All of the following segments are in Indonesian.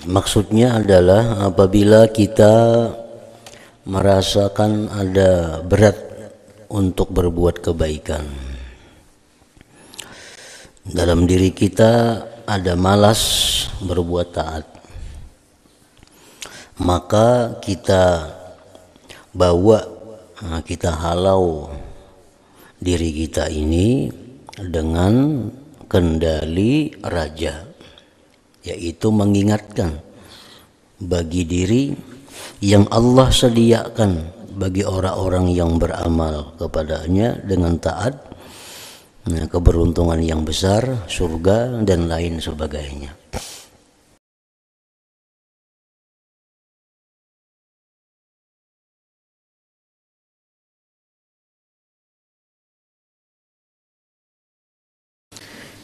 Maksudnya adalah apabila kita merasakan ada berat untuk berbuat kebaikan, dalam diri kita ada malas berbuat taat, maka kita bawa, kita halau diri kita ini dengan kendali raja, yaitu mengingatkan bagi diri yang Allah sediakan bagi orang-orang yang beramal kepadanya dengan taat, keberuntungan yang besar, surga dan lain sebagainya.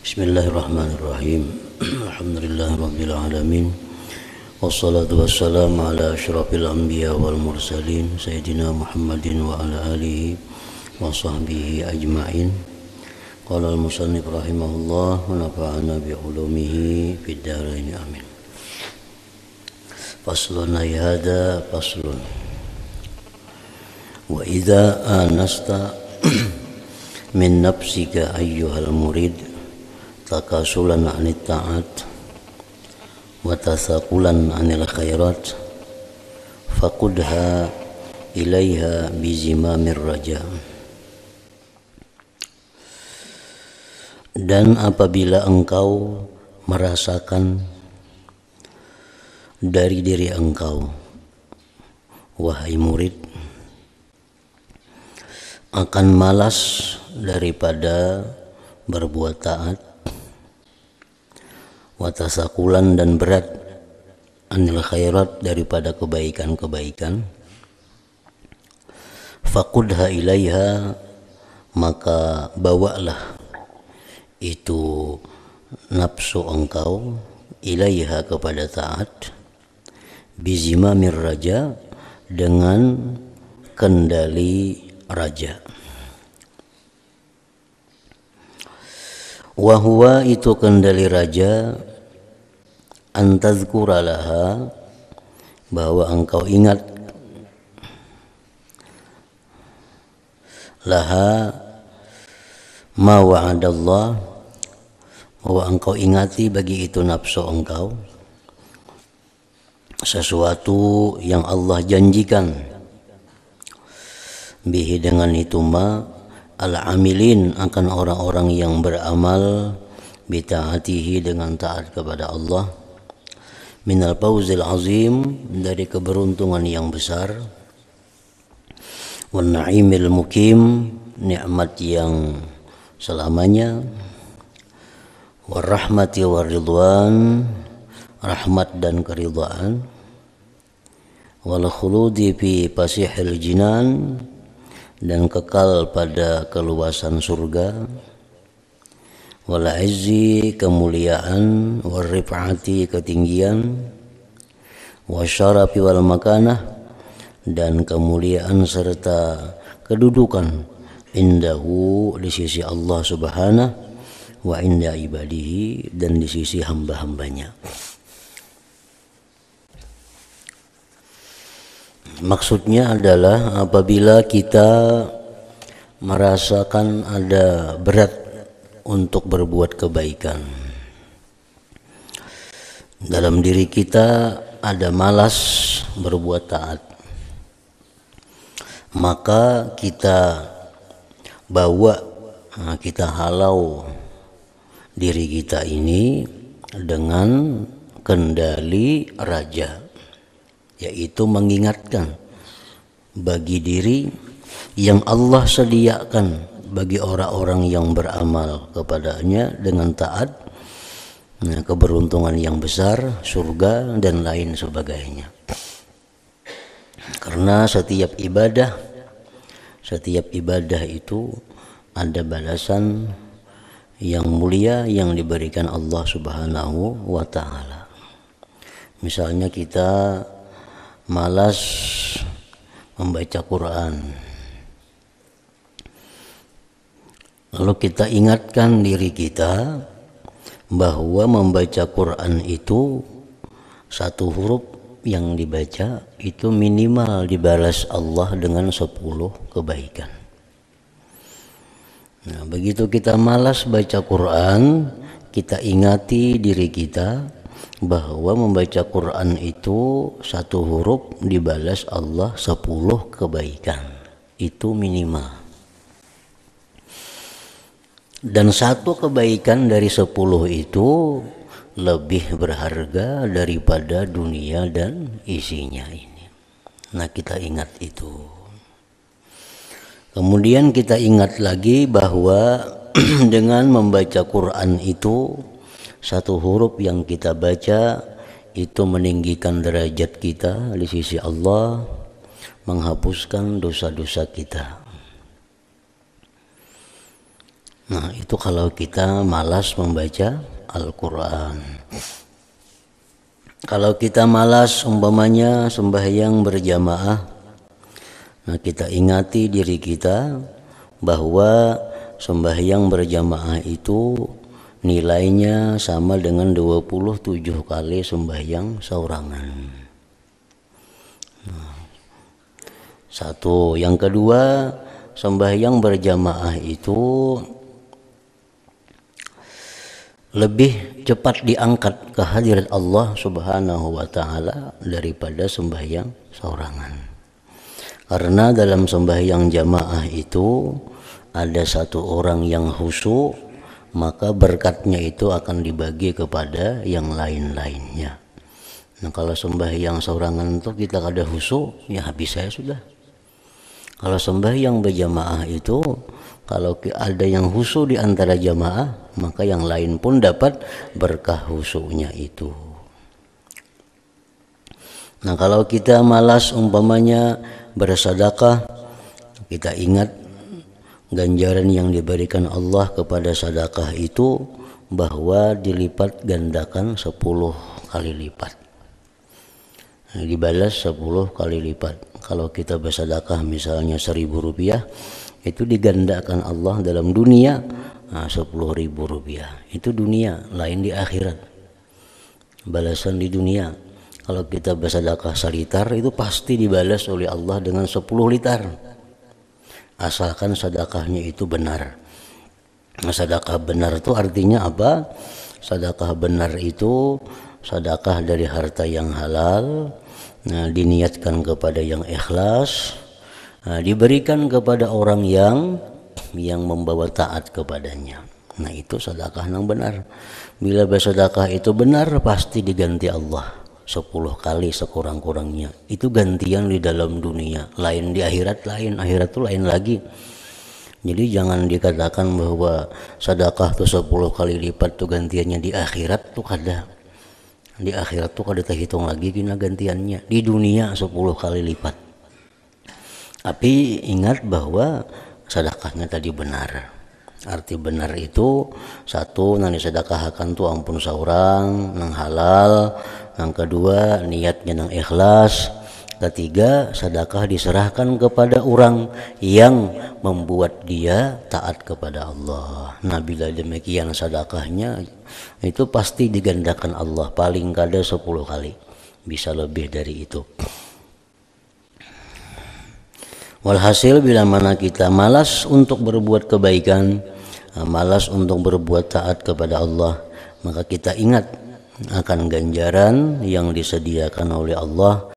Bismillahirrahmanirrahim. Alhamdulillahirabbil alamin. Wassalatu wassalamu ala asyrafil anbiya wal mursalin sayyidina Muhammadin wa ala alihi wa sahbihi ajma'in. Qala al-musannif rahimahullah wa nafa'ana bi ulumihi fid dharain amin. Faslun hada faslun. Wa idza anasta min nafsika ayyuhal murid takasulan anit ta'at wa tasaqulan anil khairat faqudha ilaiha bizimamir raja. Dan apabila engkau merasakan dari diri engkau, wahai murid, akan malas daripada berbuat taat, watasakulan dan berat anil khairat daripada kebaikan-kebaikan, faqudha ilaiha, maka bawalah itu nafsu engkau ilaiha kepada taat, bizimamir raja, dengan kendali raja. Wahuwa, itu kendali raja, antazkura laha, bahwa engkau ingat laha ma wa'adallah, bahwa engkau ingati bagi itu nafsu engkau sesuatu yang Allah janjikan, bihi, dengan itu ma, al-amilin, akan orang-orang yang beramal, bita'atihi, dengan taat kepada Allah, minal fawzil azim, dari keberuntungan yang besar, wan na'imil mukim, nikmat yang selamanya, war rahmati war ridwan, rahmat dan keridhaan, wal khuludi fi fasihil jinan, dan kekal pada keluasan surga, wal izzi, kemuliaan, wal rif'ati, ketinggian, wasyarafi wal makanah, dan kemuliaan serta kedudukan, indahu, di sisi Allah subhanahu, wa inda ibadihi, dan di sisi hamba-hambanya. Maksudnya adalah apabila kita merasakan ada berat untuk berbuat kebaikan, dalam diri kita ada malas berbuat taat, maka kita bawa, kita halau diri kita ini dengan kendali raja, yaitu mengingatkan bagi diri yang Allah sediakan bagi orang-orang yang beramal kepadanya dengan taat, keberuntungan yang besar, surga dan lain sebagainya. Karena setiap ibadah itu ada balasan yang mulia yang diberikan Allah Subhanahu wa ta'ala. Misalnya kita malas membaca Quran, lalu kita ingatkan diri kita bahwa membaca Quran itu satu huruf yang dibaca itu minimal dibalas Allah dengan 10 kebaikan. Nah, begitu kita malas baca Quran, kita ingati diri kita bahwa membaca Quran itu satu huruf dibalas Allah 10 kebaikan. Itu minimal. Dan satu kebaikan dari 10 itu lebih berharga daripada dunia dan isinya ini. Nah, kita ingat itu. Kemudian kita ingat lagi bahwa dengan membaca Quran itu satu huruf yang kita baca itu meninggikan derajat kita di sisi Allah, menghapuskan dosa-dosa kita. Nah, itu kalau kita malas membaca Al-Quran. Kalau kita malas umpamanya sembahyang berjamaah, nah kita ingati diri kita bahwa sembahyang berjamaah itu nilainya sama dengan 27 kali sembahyang seorangan. Nah, satu. Yang kedua, sembahyang berjamaah itu lebih cepat diangkat ke hadirat Allah Subhanahu wa taala daripada sembahyang seorangan. Karena dalam sembahyang jamaah itu ada satu orang yang khusyuk, maka berkatnya itu akan dibagi kepada yang lain-lainnya. Nah, kalau sembahyang seorangan itu kita kada khusyuk, ya habis saya sudah. Kalau sembahyang berjamaah itu kalau ada yang khusyuk di antara jamaah, maka yang lain pun dapat berkah khusyuknya itu. Nah, kalau kita malas umpamanya bersedekah, kita ingat ganjaran yang diberikan Allah kepada sedekah itu bahwa dilipat gandakan 10 kali lipat. Nah, dibalas 10 kali lipat. Kalau kita bersedekah misalnya 1.000 rupiah, itu digandakan Allah dalam dunia 10.000 rupiah. Itu dunia, lain di akhirat. Balasan di dunia. Kalau kita bersedekah 1 liter itu pasti dibalas oleh Allah dengan 10 liter. Asalkan sedekahnya itu benar. Nah, sedekah benar itu artinya apa? Sedekah benar itu sedekah dari harta yang halal, nah, diniatkan kepada yang ikhlas, nah, diberikan kepada orang yang membawa taat kepadanya. Nah, itu sedekah yang benar. Bila bersedekah itu benar, pasti diganti Allah 10 kali sekurang-kurangnya. Itu gantian di dalam dunia, lain di akhirat lain. Akhirat itu lain lagi. Jadi jangan dikatakan bahwa sedekah itu 10 kali lipat tuh gantiannya di akhirat tuh kada. Di akhirat tuh kada terhitung lagi gina gantiannya. Di dunia 10 kali lipat. Tapi ingat bahwa sedekahnya tadi benar. Arti benar itu satu, nang disedekahkan tuh ampun saurang, nang halal. Yang kedua, niatnya nang ikhlas. Ketiga, sedekah diserahkan kepada orang yang membuat dia taat kepada Allah. Nah, bila demikian sedekahnya itu pasti digandakan Allah paling kada 10 kali. Bisa lebih dari itu. Walhasil bila mana kita malas untuk berbuat kebaikan, malas untuk berbuat taat kepada Allah, maka kita ingat akan ganjaran yang disediakan oleh Allah